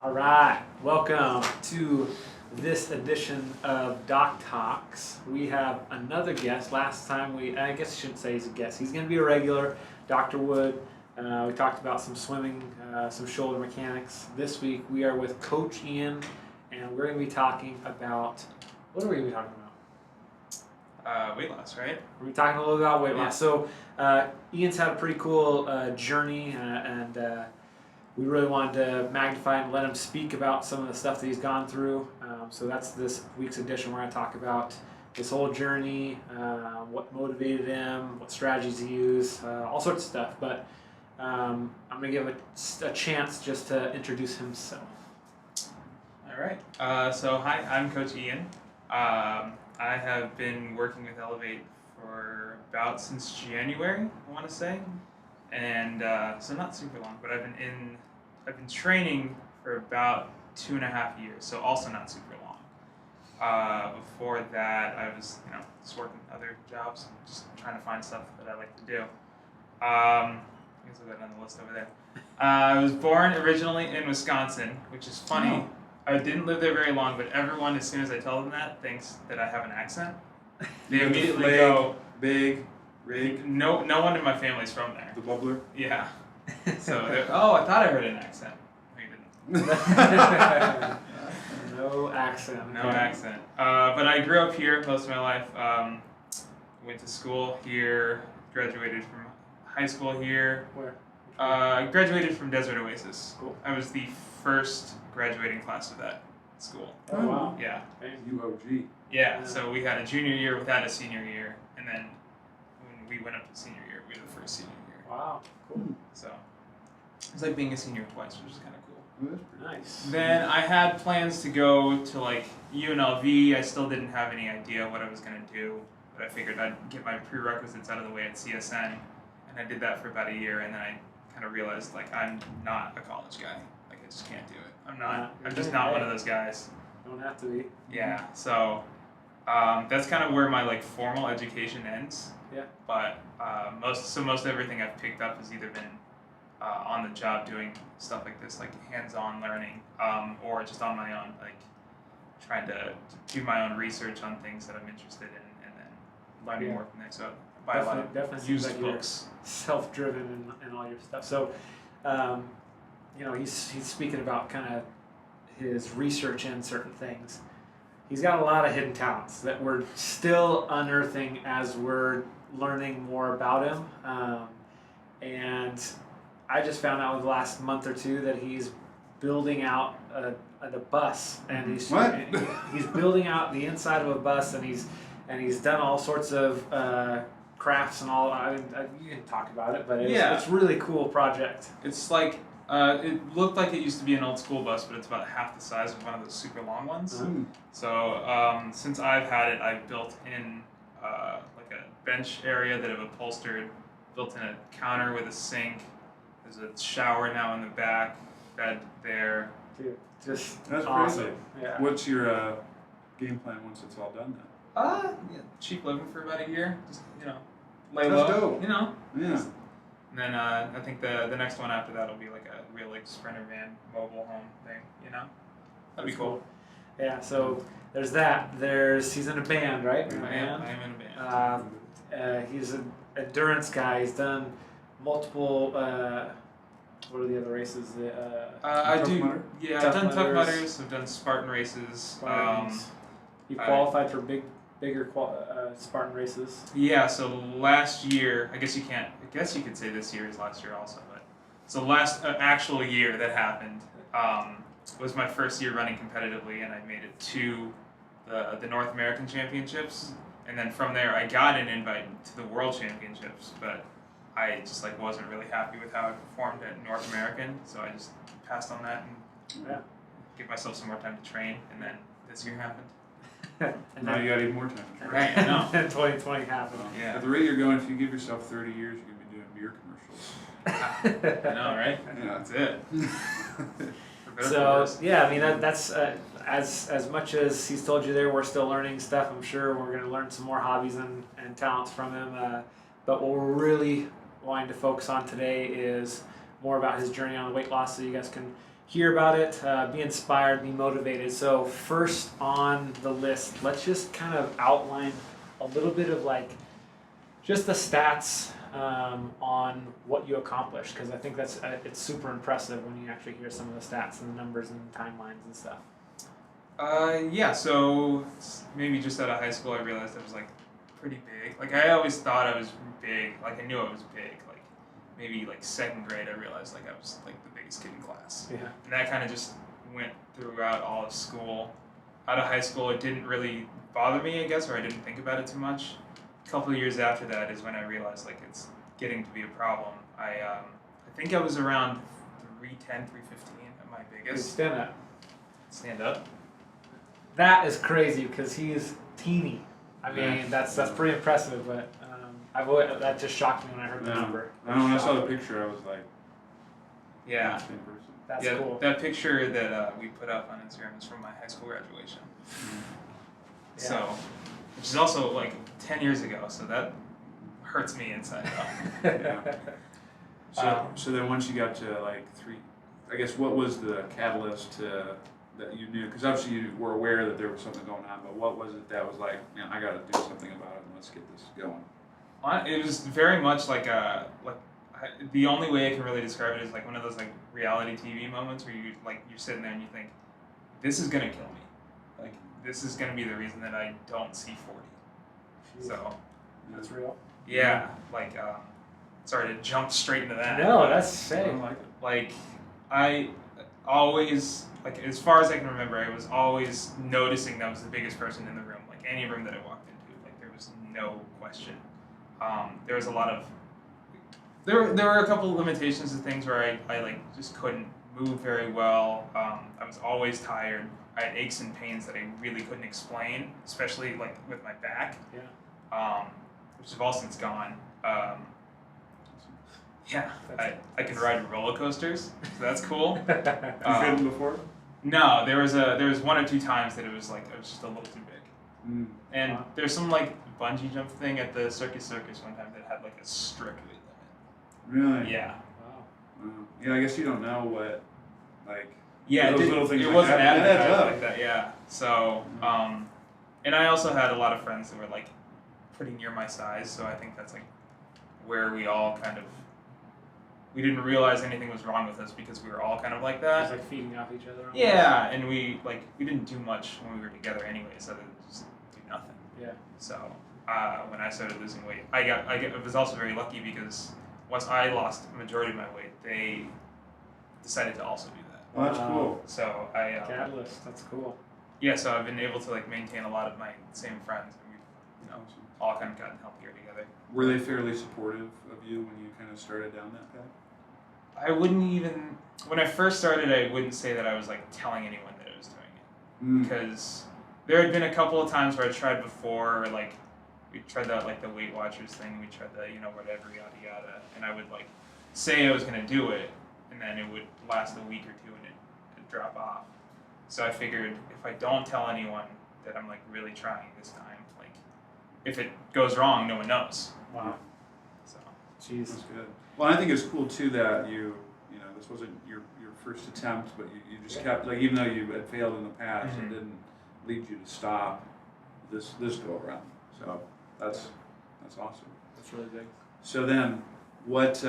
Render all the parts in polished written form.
All right, welcome to this edition of Doc Talks. We have another guest. Last time I guess I shouldn't say he's a guest. He's going to be a regular, Dr. Wood. We talked about some swimming, some shoulder mechanics. This week we are with Coach Ian, and we're going to be talking about, what are we going to be talking about? Weight loss, right? We're going to be talking a little about weight Yeah. loss. So Ian's had a pretty cool journey, and we really wanted to magnify and let him speak about some of the stuff that he's gone through. So that's this week's edition. We're going to talk about his whole journey, what motivated him, what strategies he used, all sorts of stuff. But I'm going to give him a chance just to introduce himself. All right. So hi, I'm Coach Ian. I have been working with Elevate for about since January, I want to say, and so not super long, but I've been training for about 2.5 years, so also not super long. Before that, I was just working other jobs, just trying to find stuff that I like to do. I guess I'll go down the list over there. I was born originally in Wisconsin, which is funny. Oh. I didn't live there very long, but everyone, as soon as I tell them that, thinks that I have an accent. They You got the immediately flag, go, big, rig, no one in my family's from there. the bubbler. Yeah. So, oh, I thought I heard an accent. No, you didn't. No accent. No accent. But I grew up here most of my life. Went to school here, graduated from high school here. Where? Graduated from Desert Oasis. Cool. I was the first graduating class of that school. Oh, wow. Yeah. UOG. Yeah, so we had a junior year without a senior year, and then when we went up to senior year, we were the first senior year. Wow. Cool. So it's like being a senior twice, which is kind of cool. Well, that's pretty Nice. Then I had plans to go to like UNLV. I still didn't have any idea what I was going to do, but I figured I'd get my prerequisites out of the way at CSN, and I did that for about a year, and then I kind of realized like I'm not a college guy. Like I just can't do it. I'm just not one of those guys. Don't have to be. Yeah, so that's kind of where my like formal education ends. Yeah. But most everything I've picked up has either been on the job doing stuff like this, like hands-on learning, or just on my own, like trying to do my own research on things that I'm interested in, and then learning more from there. So I buy a lot of Definitely used seems like books. you're self-driven and all your stuff. So, he's speaking about kind of his research in certain things. He's got a lot of hidden talents that we're still unearthing as we're learning more about him. And I just found out in the last month or two that he's building out a bus, and he's building out the inside of a bus, and he's done all sorts of crafts and all. You can talk about it, but it's really cool project. It's like it looked like it used to be an old school bus, but it's about half the size of one of those super long ones. Mm. So since I've had it, I've built in like a bench area that I've upholstered, built in a counter with a sink. There's a shower now in the back, bed there. Dude, just That's awesome. crazy. Yeah. What's your game plan once it's all done Yeah, cheap living for about a year. Just lay That's low. dope. You know. then? Yeah. And then I think the next one after that will be like a real like Sprinter van mobile home thing. That'd be cool. Yeah. So there's that. He's in a band, right? I am in a band. He's an endurance guy. He's done multiple. What are the other races? I Tough do. Mudder? Yeah, Tough I've done Tough Mudders. Mudders. I've done Spartan races. Spartans. He qualified for bigger Spartan races. Yeah. So last year, I guess you could say this year is last year also, but so last actual year that happened was my first year running competitively, and I made it to the North American Championships, and then from there I got an invite to the World Championships, but I just like wasn't really happy with how I performed at North American, so I just passed on that and give myself some more time to train, and then this year happened. And Now then, you got even more time to try. Right, I know. and 2020 happened. Yeah. At the rate you're going, if you give yourself 30 years, you're going to be doing beer commercials. I know, right? Yeah. That's it. For better or for So worse. yeah, I mean that's as much as he's told you there, we're still learning stuff. I'm sure we're going to learn some more hobbies and talents from him. But what we're really wanting to focus on today is more about his journey on weight loss so you guys can hear about it, be inspired, be motivated. So first on the list, let's just kind of outline a little bit of like just the stats on what you accomplished, because I think that's it's super impressive when you actually hear some of the stats and the numbers and timelines and stuff. Yeah, so maybe just out of high school I realized I was like pretty big. Like I always thought I was big, like I knew I was big. Like maybe like second grade I realized like I was like the biggest kid in class. Yeah. And that kind of just went throughout all of school. Out of high school it didn't really bother me, I guess, or I didn't think about it too much. A couple of years after that is when I realized like it's getting to be a problem. I think I was around 310, 315 at my biggest. Stand up. Stand up. That is crazy because he's teeny. I mean, that's pretty impressive, but that just shocked me when I heard the number. I know when I saw the picture, I was like, Yeah. same person. That's yeah, cool. That picture that we put up on Instagram is from my high school graduation. Yeah. So, which is also like 10 years ago, so that hurts me inside out. Yeah. So then once you got to like I guess what was the catalyst that you knew? Because obviously you were aware that there was something going on, but what was it that was like, man, I got to do something about it and let's get this going? It was very much like the only way I can really describe it is like one of those like reality TV moments where you're sitting there and you think, this is gonna kill me, like this is gonna be the reason that I don't see 40. Jeez. So That's real. yeah, like sorry to jump straight into that. No, that's I safe. don't like it. Like I always, like as far as I can remember, I was always noticing that was the biggest person in the room. Like any room that I walked into, like there was no question. There was a lot of there were a couple of limitations to things where I like just couldn't move very well. I was always tired. I had aches and pains that I really couldn't explain, especially like with my back. Yeah. Which have all since gone. Yeah, I can ride roller coasters, so that's cool. You ridden before? No, there was one or two times that it was just a little too big. Mm. And Wow. there's some like bungee jump thing at the Circus one time that had like a strict weight Really? limit. Yeah. Wow. Yeah, I guess you don't know what, like. Yeah, Those little things it like wasn't that, it adds advertised up. like that. Yeah. So, and I also had a lot of friends that were like pretty near my size, so I think that's like where we all kind of we didn't realize anything was wrong with us because we were all kind of like that. Just like feeding off each other. Yeah, and we didn't do much when we were together anyways, other than just do nothing. Yeah. So when I started losing weight, I was also very lucky because once I lost the majority of my weight, they decided to also do that. Well, that's cool. So I Catalyst. That's cool. yeah, so I've been able to like maintain a lot of my same friends, and we've Awesome. all kind of gotten healthier together. Were they fairly supportive of you when you kind of started down that path? I wouldn't even when I first started, I wouldn't say that I was like telling anyone that I was doing it. Mm. Because there had been a couple of times where I tried before, like we tried that like the Weight Watchers thing, we tried the whatever yada yada, and I would like say I was gonna do it, and then it would last a week or two and it'd drop off. So I figured if I don't tell anyone that I'm like really trying this time, like if it goes wrong, no one knows. Wow. So Jeez. That's good. Well, I think it's cool too that this wasn't your first attempt, but you just kept, like, even though you had failed in the past, Mhm. it didn't lead you to stop this go around. So that's awesome. That's really big. So then, what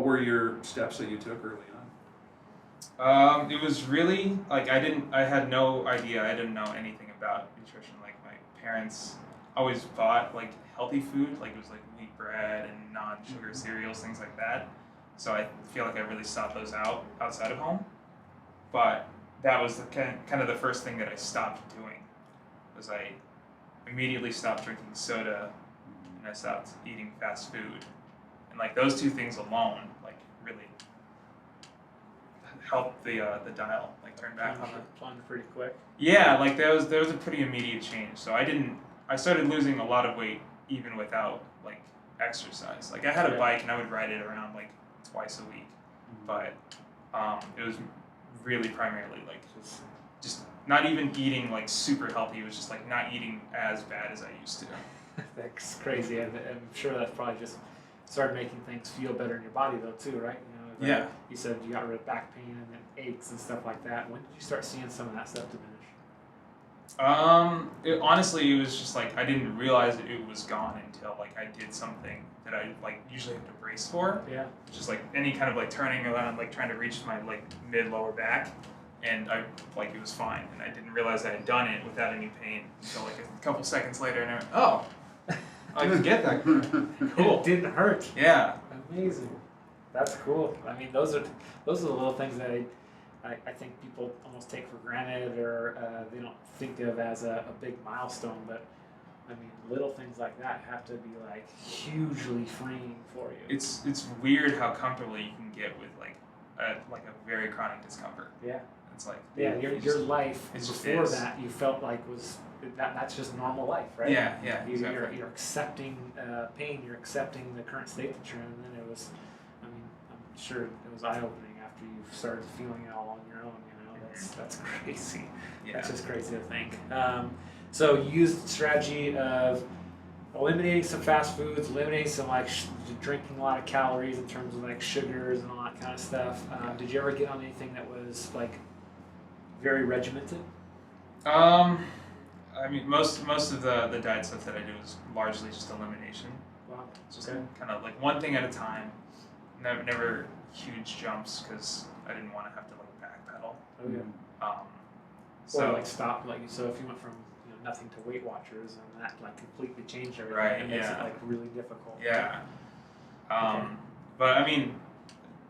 were your steps that you took early on? It was really like I had no idea. I didn't know anything about nutrition. Like my parents always bought like healthy food, like it was like wheat bread and non-sugar cereals, things like that. So I feel like I really sought those out outside of home. But that was the kind of the first thing that I stopped doing. Was I immediately stopped drinking soda and I stopped eating fast food, and like those two things alone, like really helped the dial like turn back on it. Plunged pretty quick. Yeah, like there was a pretty immediate change. So I started losing a lot of weight even without like exercise. Like I had a Yeah. bike and I would ride it around like twice a week, but it was really primarily like just not even eating like super healthy. It was just like not eating as bad as I used to. That's crazy. I'm sure that's probably just started making things feel better in your body though too, right? Yeah. You said you got rid of back pain and then aches and stuff like that. When did you start seeing some of that stuff diminish? Honestly, it was just like I didn't realize it was gone until like I did something that I like usually have to brace for. Yeah. Just like any kind of like turning around, like trying to reach my like mid lower back, and I like it was fine, and I didn't realize I had done it without any pain until like a couple seconds later, and I went, oh, I can get that. Cool. It didn't hurt. Yeah. Amazing. That's cool. I mean, those are the little things that I think people almost take for granted, or they don't think of as a big milestone. But I mean, little things like that have to be like hugely freeing for you. It's weird how comfortable you can get with like a very chronic discomfort. Yeah. It's like your life it just before is. that you felt like was that's just normal life, right? Yeah, exactly. You're accepting pain. You're accepting the current state that you're in. And then it was, I mean, I'm sure it was eye opening after you started feeling it all on your own. That's crazy. Yeah. That's just crazy to think. So you used the strategy of eliminating some fast foods, eliminating some like drinking a lot of calories in terms of like sugars and all that kind of stuff. Did you ever get on anything that was like very regimented? I mean, most of the diet stuff that I do is largely just elimination. Wow. Just kind of like one thing at a time. Never huge jumps because I didn't want to have to like backpedal. Oh yeah. So or like stop so if you went from nothing to Weight Watchers and that like completely changed everything. Right, It makes it yeah. like really difficult. yeah. But I mean,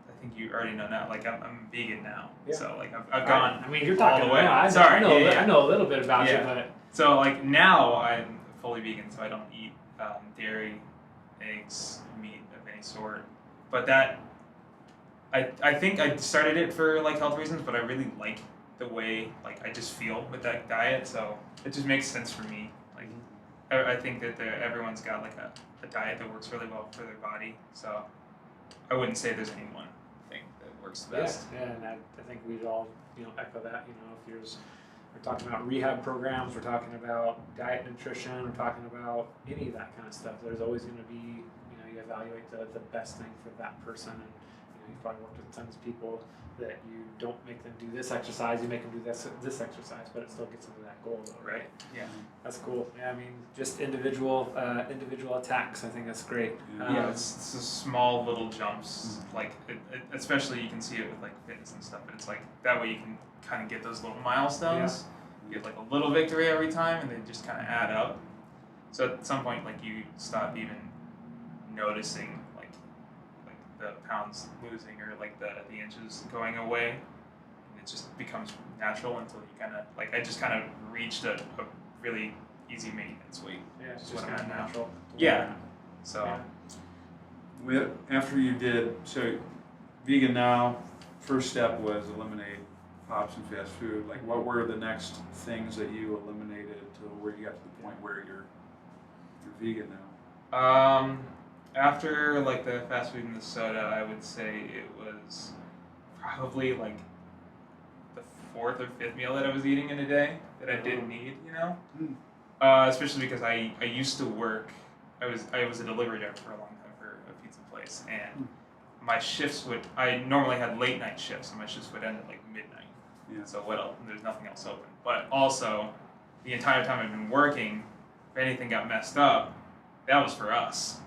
I think you already know now. Like I'm vegan now, Yeah. so like I've gone. I mean, you're talking all the way. now. Sorry, I know a little bit about Yeah. you, but So like now I'm fully vegan, so I don't eat dairy, eggs, meat of any sort. But that I think I started it for like health reasons, but I really like the way like I just feel with that diet, so it just makes sense for me. Like I think that everyone's got like a diet that works really well for their body, so I wouldn't say there's any one thing that works the best. Yeah, and I think we'd all echo that. If we're talking about rehab programs, we're talking about diet, nutrition, we're talking about any of that kind of stuff. There's always going to be you evaluate the best thing for that person, and you've probably worked with tons of people that you don't make them do this exercise, you make them do this exercise, but it still gets them to that goal though, right? Yeah. That's cool. Yeah, I mean, just individual attacks. I think that's great. Yeah, it's the small little jumps, like especially you can see it with like fitness and stuff. But it's like that way you can kind of get those little milestones. You get like a little victory every time, and they just kind of add up. So at some point, like you stop even noticing like the pounds losing or like the inches going away, and it just becomes natural until you kind of like I just kind of reached a really easy maintenance weight. Yeah, it's is just what I'm kind of at now. natural. Yeah. So. Yeah. After you did, so vegan now, first step was eliminate pops and fast food. Like, what were the next things that you eliminated to where you got to the point where you're vegan now? After like the fast food and the soda, I would say it was probably like the fourth or fifth meal that I was eating in a day that I didn't need, especially because I used to work. I was a delivery driver for a long time for a pizza place, and my shifts I normally had late night shifts, and my shifts would end at like midnight. Yeah. So what else? There's nothing else open. But also, the entire time I've been working, if anything got messed up, that was for us.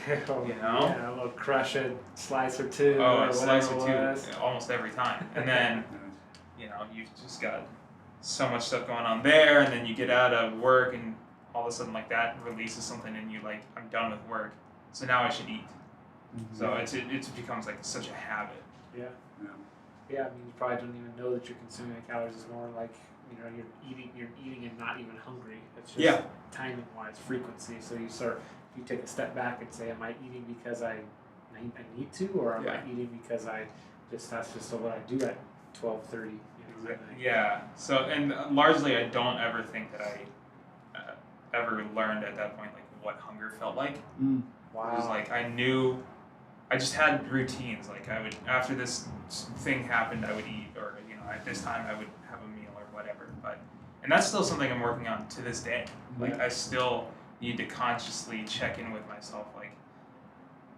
Yeah, a little crush it, slice or two. Oh, or a slice or whatever it two was. almost every time. And then, you've just got so much stuff going on there, and then you get out of work, and all of a sudden, like, that releases something, and you like, I'm done with work, so now I should eat. Mm-hmm. So it becomes like such a habit. Yeah. Yeah, I mean, you probably don't even know that you're consuming the calories. It's more like, you're eating and not even hungry. It's just timing-wise, frequency. So you take a step back and say, am I eating because I need to, or am I eating because that's just what I do at 12:30? Yeah. So, and largely, I don't ever think that I ever learned at that point like what hunger felt like. Wow. It was like I just had routines. Like I would, after this thing happened, I would eat, or at this time I would have a meal or whatever. And that's still something I'm working on to this day. Like I still need to consciously check in with myself. Like,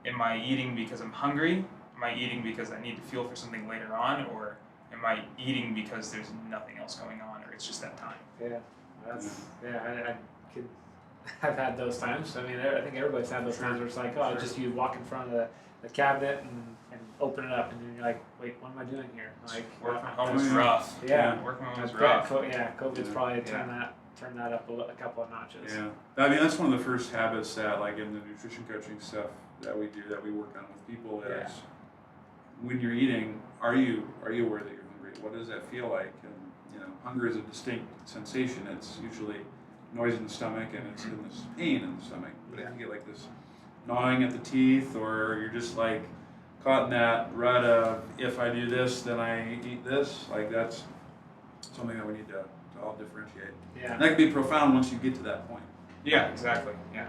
am I eating because I'm hungry? Am I eating because I need to fuel for something later on? Or am I eating because there's nothing else going on, or it's just that time? Yeah, I could. I've had those times. I mean, I think everybody's had those times where it's like, oh, just you walk in front of the cabinet and open it up, and then you're like, wait, what am I doing here? Like, Work from home is rough. Yeah, Work from home is I rough. bet COVID's probably turned that up a couple of notches. Yeah, I mean that's one of the first habits that, like in the nutrition coaching stuff that we do, that we work on with people is when you're eating, are you aware that you're hungry? What does that feel like? And hunger is a distinct sensation. It's usually noise in the stomach and it's in this pain in the stomach. But if you get like this gnawing at the teeth, or you're just like caught in that rut of, if I do this, then I eat this, like that's something that we need to all differentiate. Yeah. And that can be profound once you get to that point. Yeah, exactly. Yeah.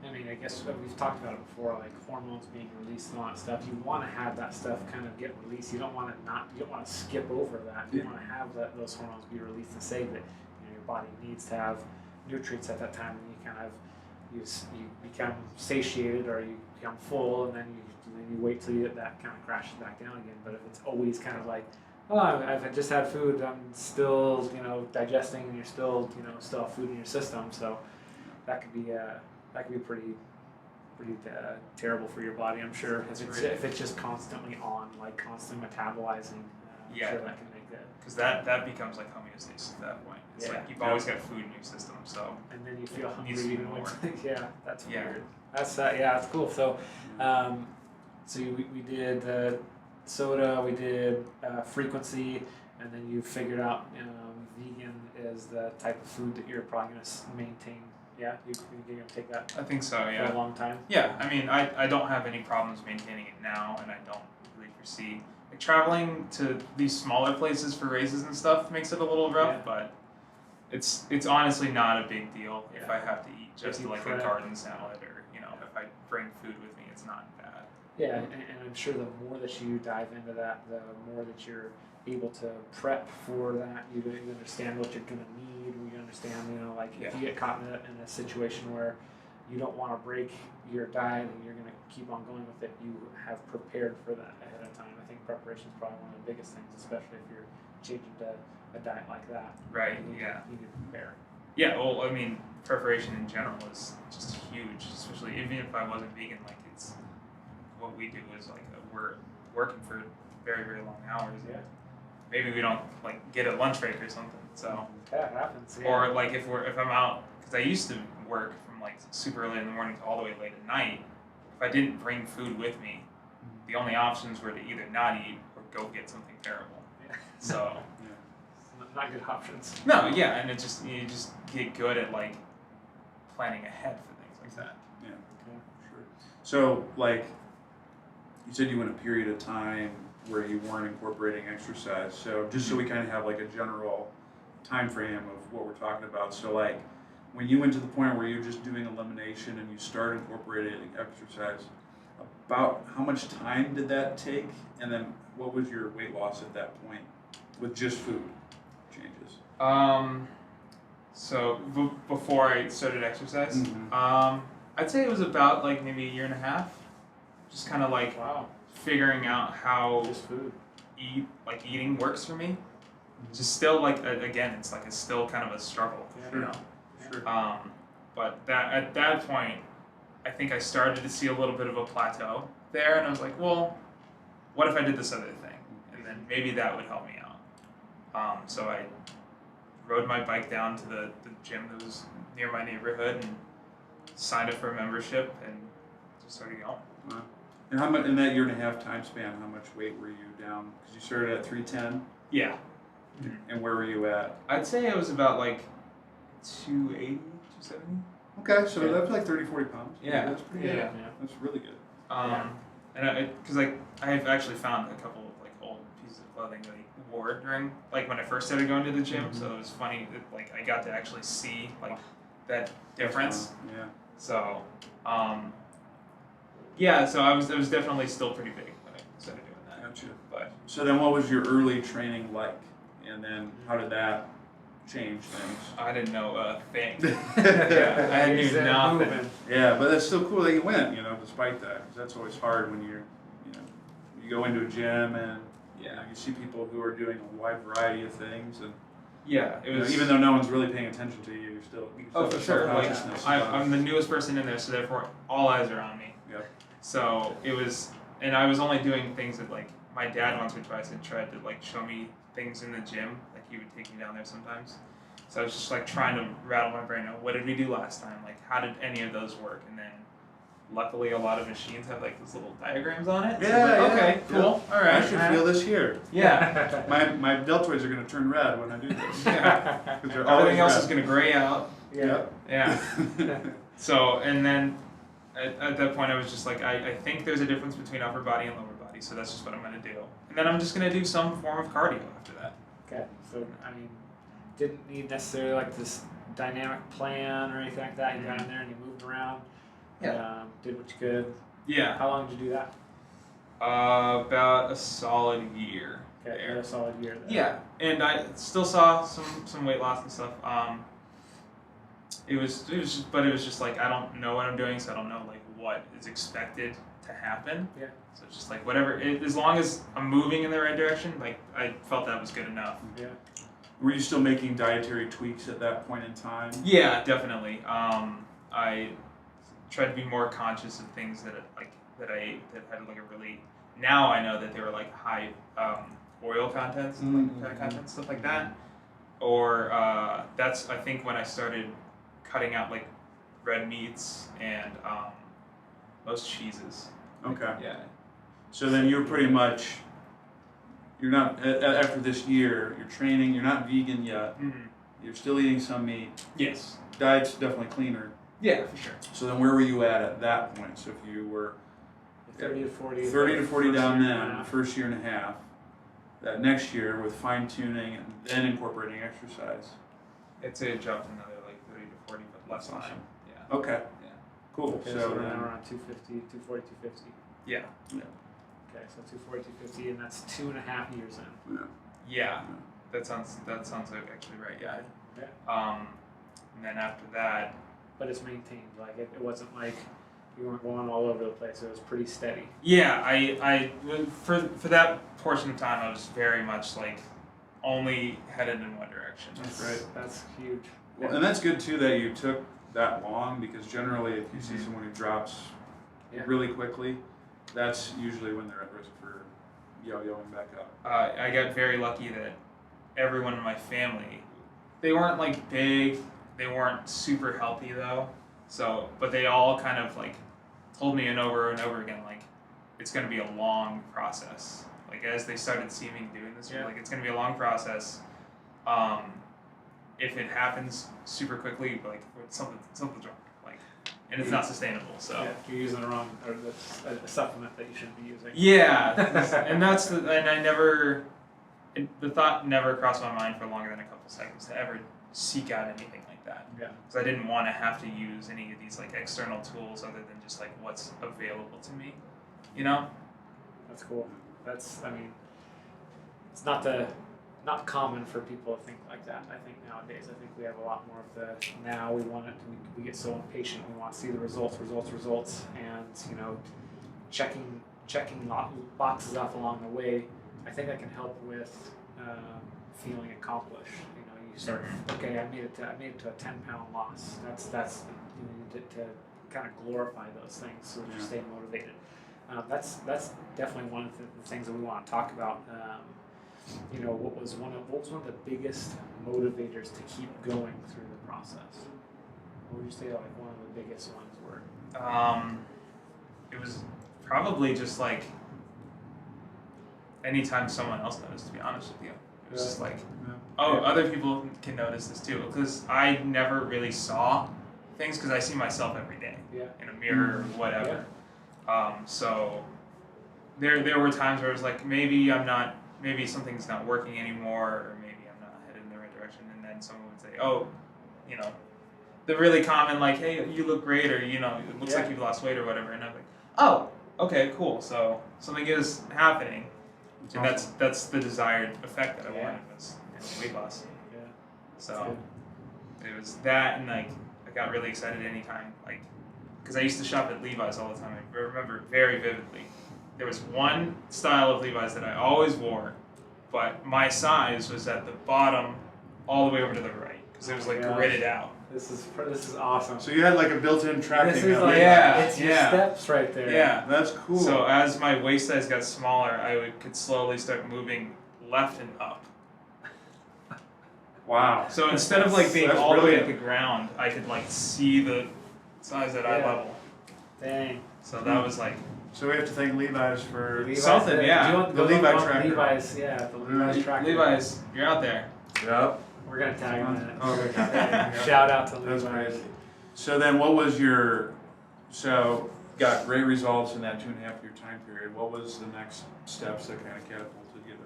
I mean, I guess we've talked about it before, like hormones being released and all that stuff. You want to have that stuff kind of get released. You don't want to skip over that. You want to have those hormones be released to say that your body needs to have nutrients at that time, and you kind of you become satiated, or you become full, and then you wait till that kind of crashes back down again. But if it's always kind of like, oh, I've just had food, I'm still digesting, and you're still still have food in your system, so that could be pretty terrible for your body, I'm sure. If it's just constantly on, like constantly metabolizing, I'm sure that can make that. Because that becomes like homeostasis at that point. It's like you've always got food in your system, so. And then you feel hungry needs to be even more. That's weird. That's that's cool. So, so we did soda, we did frequency, and then you figured out vegan is the type of food that you're probably going to maintain. Yeah, you're going to take that I think so, for a long time. Yeah, I mean, I don't have any problems maintaining it now, and I don't really foresee. Like, traveling to these smaller places for races and stuff makes it a little rough, but it's honestly not a big deal if I have to eat just like a garden salad, or if I bring food with me, it's not bad. Yeah, and I'm sure the more that you dive into that, the more that you're able to prep for that. You understand what you're going to need. You understand, if you get caught in a situation where you don't want to break your diet and you're going to keep on going with it, you have prepared for that ahead of time. I think preparation is probably one of the biggest things, especially if you're changing to a diet like that. Right, You need to prepare. Yeah, well, I mean, preparation in general is just huge, especially even if I wasn't vegan, like it's what we do is like we're working for very, very long hours. Yeah. Maybe we don't like get a lunch break or something. So that happens. Yeah. Or like if I'm out, because I used to work from like super early in the morning to all the way late at night. If I didn't bring food with me, the only options were to either not eat or go get something terrible. Yeah. So not good options. No, yeah, and you just get good at like planning ahead for things like that. Yeah, sure. So like you said, you went a period of time where you weren't incorporating exercise. So just so we kind of have like a general time frame of what we're talking about. So like when you went to the point where you're just doing elimination and you start incorporating exercise, about how much time did that take? And then what was your weight loss at that point with just food changes? So before I started exercise, I'd say it was about like maybe a year and a half. Just kind of like figuring out how just food eating works for me. Just still like again, it's still kind of a struggle, Sure. But at that point, I think I started to see a little bit of a plateau there, and I was like, well, what if I did this other thing, and then maybe that would help me out. So I rode my bike down to the gym that was near my neighborhood and signed up for a membership and just started going. Wow. And how much in that year and a half time span? How much weight were you down? Because you started at 310. Yeah. And where were you at? I'd say it was about like 280, 270. Okay, so that's like 30, 40 pounds. Yeah. That's pretty good. Yeah. That's really good. And because I've actually found a couple of like old pieces of clothing that I wore during like when I first started going to the gym. So it was funny that like I got to actually see like that difference. Yeah. So yeah, so I was definitely still pretty big when I started doing that. Gotcha. But So then what was your early training like? And then how did that change things. I didn't know a thing. Yeah, I He's, knew nothing. moving. yeah, but that's still cool that you went, despite that, 'cause that's always hard when you go into a gym and you see people who are doing a wide variety of things, and Yeah, it was. even though no one's really paying attention to you, you still Oh, for sure. Like, self-consciousness. I'm the newest person in there, so therefore all eyes are on me. Yeah. So it was, and I was only doing things that like my dad once or twice had tried to like show me things in the gym. Like he would take me down there sometimes. So I was just like trying to rattle my brain out. What did we do last time? Like how did any of those work? And then luckily a lot of machines have like these little diagrams on it. So Yeah, it's like, yeah, okay, cool. yeah. All right. I should feel this here. Yeah. My deltoids are going to turn red when I do this. Yeah. 'Cause they're always Everything else red. is gonna gray out. Yeah. Yeah. So, and then at that point, I was just like, I think there's a difference between upper body and lower body, so that's just what I'm going to do. And then I'm just going to do some form of cardio after that. Okay. So I mean, didn't need necessarily like this dynamic plan or anything like that. You got in there and you moved around. Yeah. Did what you could. Yeah. How long did you do that? About a solid year. Okay. There. A solid year. There. Yeah, and I still saw some weight loss and stuff. It was just like I don't know what I'm doing, so I don't know like what is expected to happen. Yeah. So it's just like whatever, as long as I'm moving in the right direction, like I felt that was good enough. Yeah. Were you still making dietary tweaks at that point in time? Yeah, definitely. I tried to be more conscious of things that I ate that had like a really. Now I know that they were like high oil contents, Mm-hmm. fat content, stuff like that. Or that's I think when I started cutting out like red meats and most cheeses. Okay. Yeah. So then you're pretty much, you're not, after this year, you're training, you're not vegan yet, Mm-hmm. you're still eating some meat, Yes. diet's definitely cleaner. Yeah, for sure. So then where were you at that point? So if you were 30 to 40. 30 to 40 first down year and a then, half. first year and a half, that next year with fine tuning and then incorporating exercise. I'd say it jumped another like 30 to 40, but less That's awesome. time. Yeah. Okay, Yeah. cool. Okay, So so we're then, now around 250, 240, 250. Yeah. Okay, so 240, 250, and that's 2.5 years in. yeah. Yeah. That sounds like actually right. Yeah. Yeah. And then after that, But it's maintained. Like it wasn't like you weren't going all over the place. It was pretty steady. yeah, I for that portion of time, I was very much like only headed in one direction. That's right. That's huge. Well, and that's good too that you took that long, because generally if you see Mhm. someone who drops Yeah. really quickly, that's usually when they're at risk for yo-yoing back up. I got very lucky that everyone in my family, they weren't like big, they weren't super healthy though. So, but they all kind of like told me and over again, like it's going to be a long process. Like as they started seeing me doing this, Yeah. like it's going to be a long process. If it happens super quickly, like something's wrong, like, and it's not sustainable. So. Yeah, you're using the wrong, or that's a supplement that you shouldn't be using. Yeah, and I never, the thought never crossed my mind for longer than a couple seconds to ever seek out anything like that. Yeah. Because I didn't want to have to use any of these like external tools other than just like what's available to me, you know? That's cool. That's, I mean, it's not common for people to think like that. I think nowadays, I think we have a lot more of the, now we want it, we get so impatient, we want to see the results, and, checking boxes off along the way. I think that can help with feeling accomplished. You start, okay, I made it to a 10-pound loss. That's you need to kind of glorify those things so that you stay motivated. That's definitely one of the things that we want to talk about. What was one of the biggest motivators to keep going through the process? What would you say like one of the biggest ones were? It was probably just like anytime someone else noticed, to be honest with you. It was just like, other people can notice this too, because I never really saw things because I see myself every day in a mirror or whatever. So there were times where it was like maybe something's not working anymore, or maybe I'm not headed in the right direction, and then someone would say, the really common like, hey, you look great, or it looks like you've lost weight or whatever, and I'm like, oh, okay, cool, so something is happening. And that's the desired effect that I wanted was weight loss. Yeah. So it was that, and like I got really excited anytime, like, because I used to shop at Levi's all the time. I remember very vividly. There was one style of Levi's that I always wore, but my size was at the bottom, all the way over to the right, because it was like gridded out. This is awesome. So you had like a built-in tracking. This is of like, it. it's your steps right there. Yeah, that's cool. So as my waist size got smaller, I could slowly start moving left and up. Wow. So instead of like being That's all the way at brilliant. the ground, I could like see the size at eye level. Dang. So that was like. So we have to thank Levi's for something, yeah. Do you want The Levi tracker. Levi's, the Levi's tracker. Levi's, you're out there. Yep. We're gonna tag him in it. Oh, okay. Shout out to That's Levi's. crazy. So then, what was your? So got great results in that 2.5 year time period. What was the next steps that kind of catapulted you to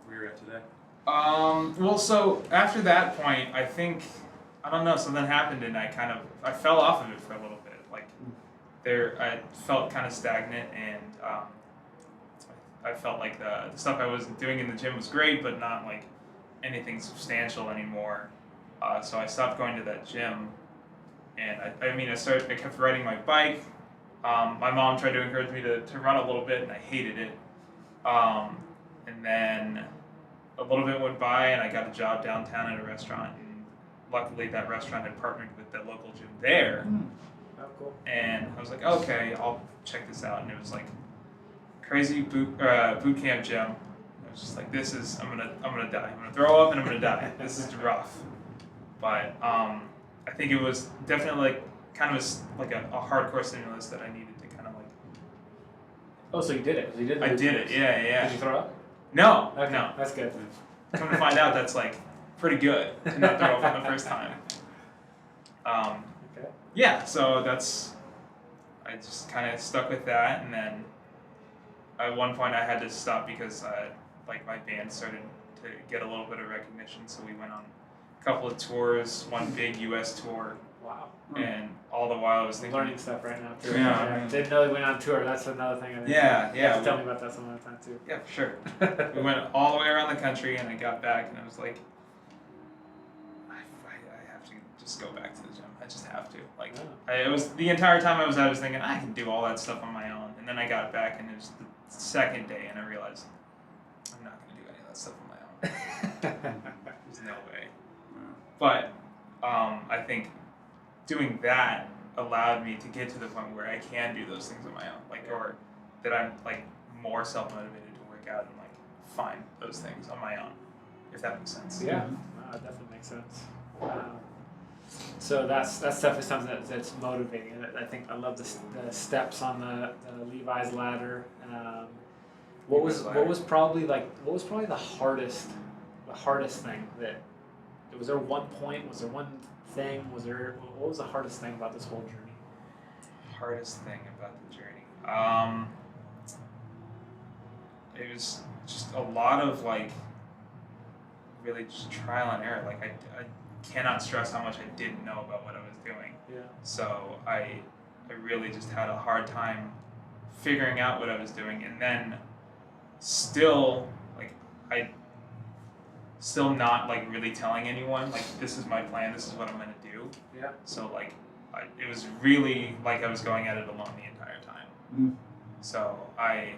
where you're at today? Well, so after that point, I think, I don't know, something happened and I fell off of it for a little bit. Like, I felt kind of stagnant, and I felt like the stuff I was doing in the gym was great, but not like anything substantial anymore. So I stopped going to that gym, and I kept riding my bike. My mom tried to encourage me to run a little bit, and I hated it. And then a little bit went by, and I got a job downtown at a restaurant, and luckily that restaurant had partnered with the local gym there. Oh, cool. And I was like, okay, I'll check this out. And it was like crazy boot camp gym. I was just like, I'm gonna die. I'm gonna throw up and I'm gonna die. This is rough. But I think it was definitely like kind of a hardcore stimulus that I needed to kind of like. Oh, so you did it? You did. I did it. Yeah. Did you throw up? No. Okay, No. that's good. Come to find out, that's like pretty good to not throw up on the first time. Okay. Yeah, so I just kind of stuck with that, and then at one point I had to stop because like my band started to get a little bit of recognition, so we went on a couple of tours, one big U.S. tour, Wow. and all the while I was thinking, Learning stuff right now too. Yeah. Didn't know they went on tour. That's another thing. I think. Yeah, You have yeah. to tell me about that some other time too. Yeah, for sure. We went all the way around the country, and I got back, and I was like, I have to just go back to the gym. I just have to. Like, it was the entire time I was thinking I can do all that stuff on my own, and then I got back, and it was the second day, and I realized I'm not going to do any of that stuff on my own. There's no way. But I think doing that allowed me to get to the point where I can do those things on my own, like, or that I'm like more self-motivated to work out and like find those things on my own, if that makes sense. Yeah, no, it definitely makes sense. So that's definitely something that's motivating. I think I love the steps on the Levi's ladder. What was probably the hardest thing that? Was there one point? Was there one thing? What was the hardest thing about this whole journey? Hardest thing about the journey. It was just a lot of like really just trial and error. Like I cannot stress how much I didn't know about what I was doing. Yeah. I I really just had a hard time figuring out what I was doing, and then still not like really telling anyone like this is my plan, this is what I'm gonna do. Yeah. So like it was really like I was going at it alone the entire time. Mm. So I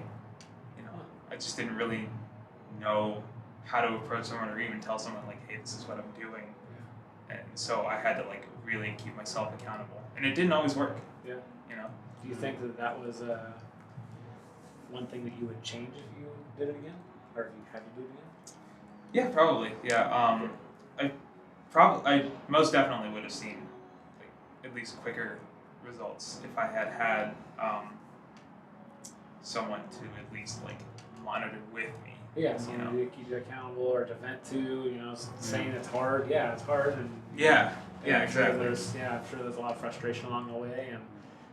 just didn't really know how to approach someone or even tell someone like, hey, this is what I'm doing. And so I had to like really keep myself accountable, and it didn't always work. Yeah. Do you think that was one thing that you would change if you did it again, or if you had to do it again? Yeah, probably. Yeah. I most definitely would have seen like at least quicker results if I had someone to at least like monitor with me. Yeah, someone to keep you accountable or to vent to. Saying it's hard. Yeah, it's hard, and Yeah. Yeah. I'm sure Exactly. I'm sure there's a lot of frustration along the way and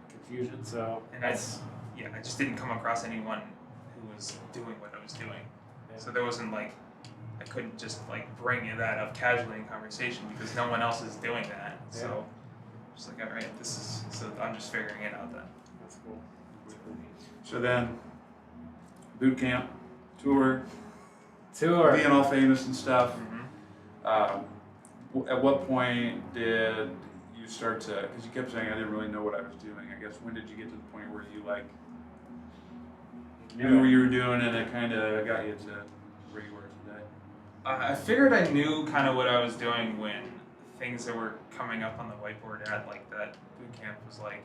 confusion. So And I just didn't come across anyone who was doing what I was doing. Yeah. So there wasn't like I couldn't just like bring that up casually in conversation because no one else is doing that. Yeah. So just like, all right, I'm just figuring it out then. That's cool. So then, boot camp, tour, Tour. being all famous and stuff. Mm-hmm. At what point did you start to? Because you kept saying I didn't really know what I was doing. I guess when did you get to the point where you like knew what you were doing and it kind of got you to where you were today? I figured I knew kind of what I was doing when things that were coming up on the whiteboard at like that boot camp was like,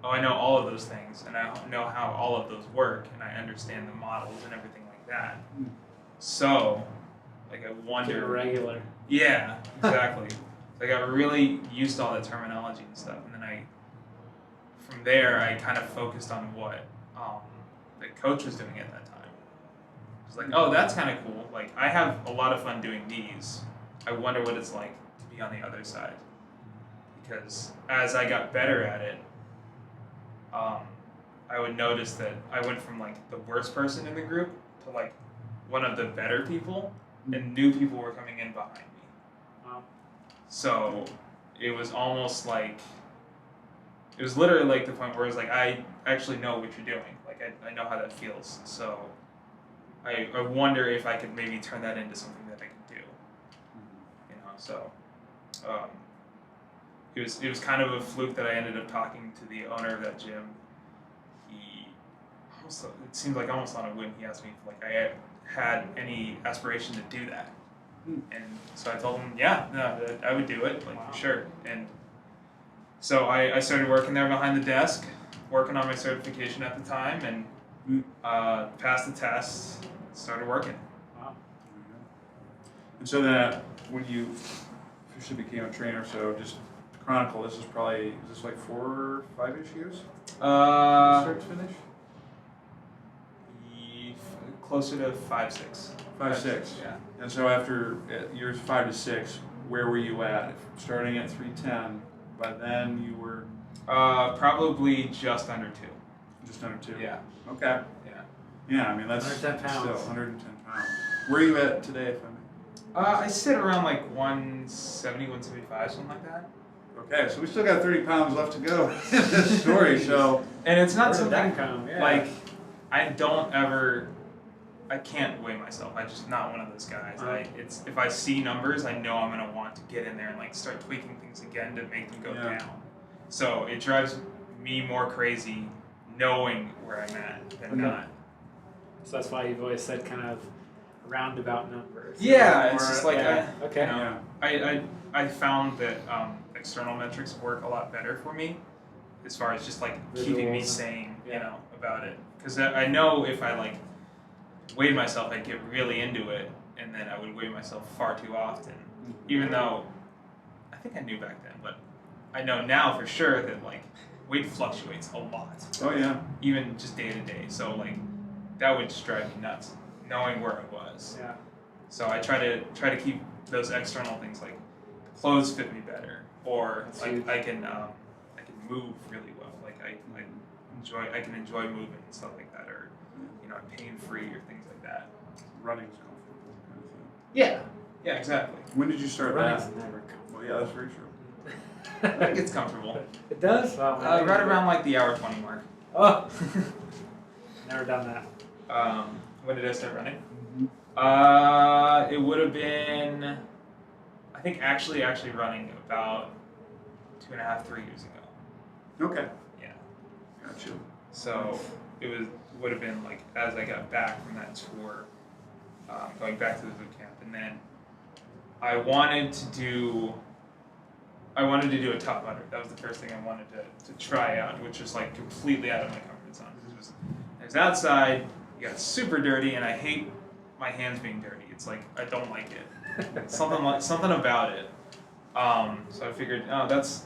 oh, I know all of those things and I know how all of those work and I understand the models and everything like that. So, like I wonder. Get regular. Yeah, exactly. So I got really used to all that terminology and stuff, and then from there, I kind of focused on what the coach was doing at that time. It's like, oh, that's kind of cool. Like, I have a lot of fun doing these. I wonder what it's like to be on the other side. Because as I got better at it, I would notice that I went from like the worst person in the group to like one of the better people, and new people were coming in behind me. Wow. So it was almost like, it was literally like the point where it was like, I actually know what you're doing. Like, I know how that feels. So I wonder if I could maybe turn that into something that I could do. You know, so it was kind of a fluke that I ended up talking to the owner of that gym. It seemed like almost on a whim, he asked me if like I had any aspiration to do that. And so I told him, yeah, no, I would do it, like Wow. for sure. And so I started working there behind the desk, working on my certification at the time, and passed the test, started working. Wow. And so then when you officially became a trainer, so just chronicle, is this like 4 or 5-ish years? Start to finish? Closer to 5, 6. 5, 6. Yeah. And so after years 5 to 6, where were you at? Starting at 310, by then you were Probably just under 2. just under 2. Yeah. Okay. Yeah. Yeah, I mean that's 110 pounds. still 110 pounds. Where are you at today, if I may? I sit around like 170, 175, something like that. Okay, so we still got 30 pounds left to go in this story. So, And it's not Where did something that come? Yeah. like I can't weigh myself. I'm just not one of those guys. If I see numbers, I know I'm gonna want to get in there and like start tweaking things again to make them go down. So it drives me more crazy knowing where I'm at than not. So that's why you've always said kind of roundabout numbers. Yeah, Or- it's just like okay. you know, I found that external metrics work a lot better for me, as far as just like keeping me Visuals. sane, you Yeah. know, about it. Because I know if I like weighed myself, I'd get really into it, and then I would weigh myself far too often. Even though I think I knew back then, but I know now for sure that like weight fluctuates a lot, oh yeah. even just day to day. So like that would just drive me nuts, knowing where I was. Yeah. So I try to keep those external things like clothes fit me better, or That's like huge. I can move really well. Like I can enjoy movement and stuff like that, or you know, I'm pain free or things like that. Running's comfortable kind of thing. Yeah, exactly. When did you start Running's that? never come. Well, yeah, that's very true. I think it's comfortable. It does? Wow. Right around like the hour 20 mark. Oh. Never done that. When did I start running? Mm-hmm. It would have been, I think actually running about 2.5, 3 years ago. Okay. Yeah. Got you. So it would have been like as I got back from that tour, going back to the boot camp, and then I wanted to do a Tough Mudder. That was the first thing I wanted to try out, which was like completely out of my comfort zone. It was outside, it got super dirty, and I hate my hands being dirty. It's like I don't like it. Something about it. So I figured, oh, that's.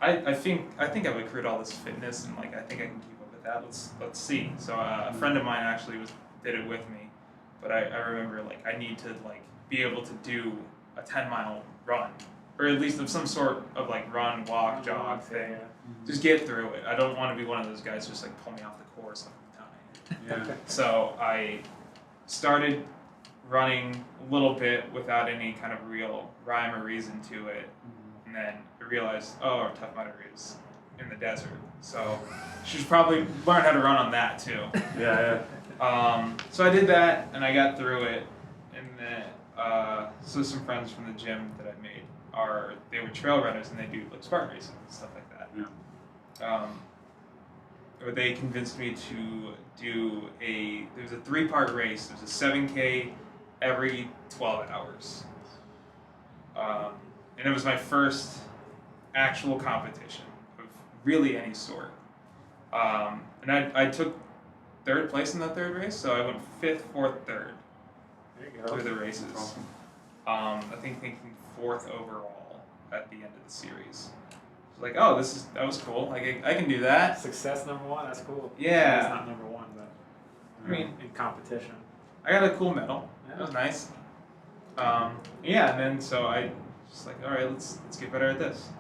I think I've accrued all this fitness, and like I think I can keep up with that. Let's see. So a friend of mine actually did it with me, but I remember like I need to like be able to do a 10-mile run, or at least of some sort of like run, walk, jog thing. Just get through it. I don't want to be one of those guys just like pull me off the course all the time. Yeah. So I started running a little bit without any kind of real rhyme or reason to it. And then I realized, oh, our Tough Mudder is in the desert. So should probably learn how to run on that too. Yeah. So I did that, and I got through it, and then so some friends from the gym that I made they were trail runners and they do like Spartan racing and stuff like that. Yeah. Or they convinced me to do there's a 3-part race. There's a 7K every 12 hours. And it was my first actual competition of really any sort. And I took 3rd place in the 3rd race, so I went 5th, 4th, 3rd There you go. through the races. Awesome. I think thinking 4th overall at the end of the series. It's like, oh, that was cool. Like I can do that. Success number 1. That's cool. Yeah. It's not number 1, but I mean, in competition. I got a cool medal. Yeah. That was nice. Yeah, and then so I just like, all right, let's get better at this.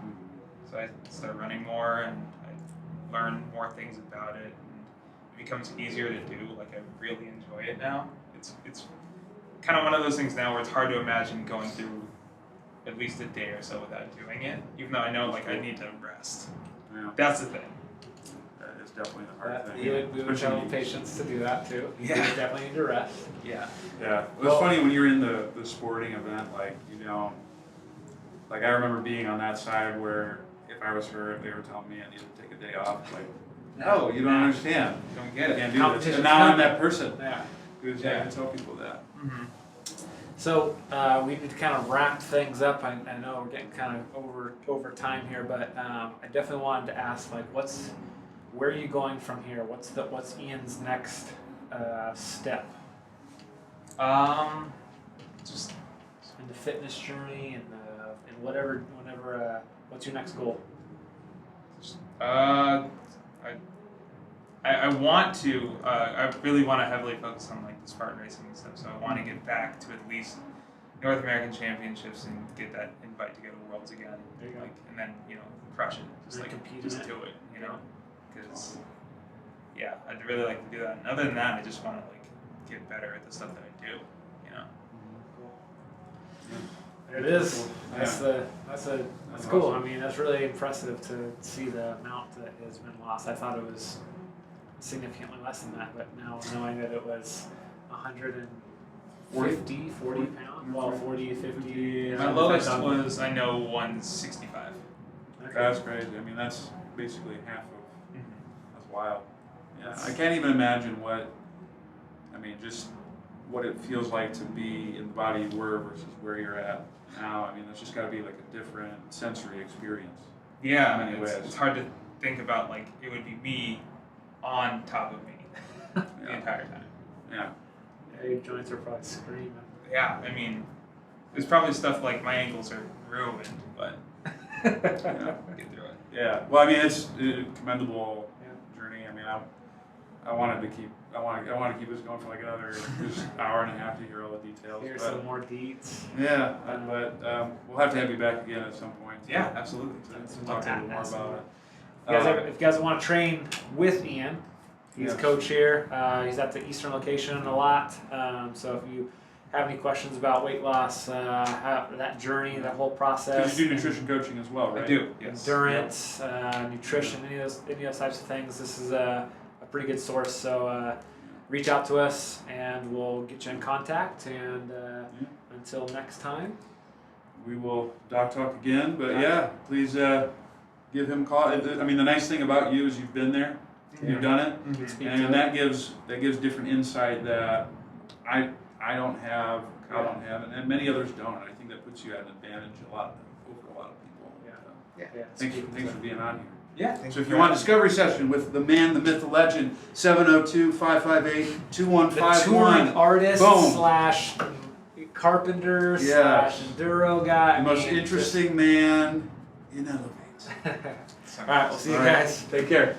So I started running more, and I learned more things about it, and it becomes easier to do. Like I really enjoy it now. It's kind of one of those things now where it's hard to imagine going through at least a day or so without doing it, even though I know like I need to rest. Yeah. That's the thing. That is definitely the hard thing. We would tell patients to do that too. Yeah. You definitely need to rest. Yeah. Yeah, well, it's funny when you're in the sporting event, like, you know, like I remember being on that side where if I was hurt, they were telling me I needed to take a day off. Like, no, you don't understand. You don't get You it. can't do this. Competition's And now I'm coming. that person. Yeah. Because I can tell people that. Mm-hmm. So we need to kind of wrap things up. I know we're getting kind of over time here, but I definitely wanted to ask, like, where are you going from here? What's Ian's next step Just in the fitness journey and whatever what's your next goal? I want to. I really want to heavily focus on like the Spartan racing and stuff. So I want to get back to at least North American Championships and get that invite to go to Worlds again. There you go. Like, and then crush it. Just And like compete just in it. do it. Because yeah, I'd really like to do that. And other than that, I just want to like get better at the stuff that I do. There it is. Yeah. That's cool. I mean, that's really impressive to see the amount that has been lost. I thought it was significantly less than that, but now knowing that it was 140 pounds, well, 40, 50. My lowest was 165. Okay. That's crazy. I mean, that's basically half of, Mm-hmm. that's wild. Yeah, I can't even imagine just what it feels like to be in the body you were versus where you're at now. I mean, it's just got to be like a different sensory experience. Yeah, In many ways. it's hard to think about like it would be me on top of me the entire time. Yeah. Yeah, your joints are probably screaming. Yeah, I mean, there's probably stuff like my ankles are ruined, but get through it. Yeah. Well, I mean, it's a commendable journey. I mean, I wanted to keep this going for like another just hour and a half to hear all the details. Here's some more deets. Yeah, but we'll have to have you back again at some point. Yeah, absolutely. To talk a little more about it. If you guys want to train with Ian, he's Yes. coach here. He's at the Eastern location a lot. So if you have any questions about weight loss, how, that journey, that whole process, Because you do nutrition coaching as well, right? I do. Yes. endurance, nutrition, any of those types of things, this is a pretty good source. So reach out to us and we'll get you in contact. And until next time, We will talk again, but yeah, please give him a call. I mean, the nice thing about you is you've been there, you've done it, Mm-hmm. speak to and it. that gives different insight that I don't have, Kyle don't have, and many others don't. And I think that puts you at an advantage over a lot of people. Yeah. Thanks for being on here. Yeah. Thanks So if you want a discovery session with the man, the myth, the legend, 702-558-2151. The touring artist Boom. / carpenter / Yes. enduro guy. The most interesting man in Elevate. All right, we'll see you All right. guys. Take care.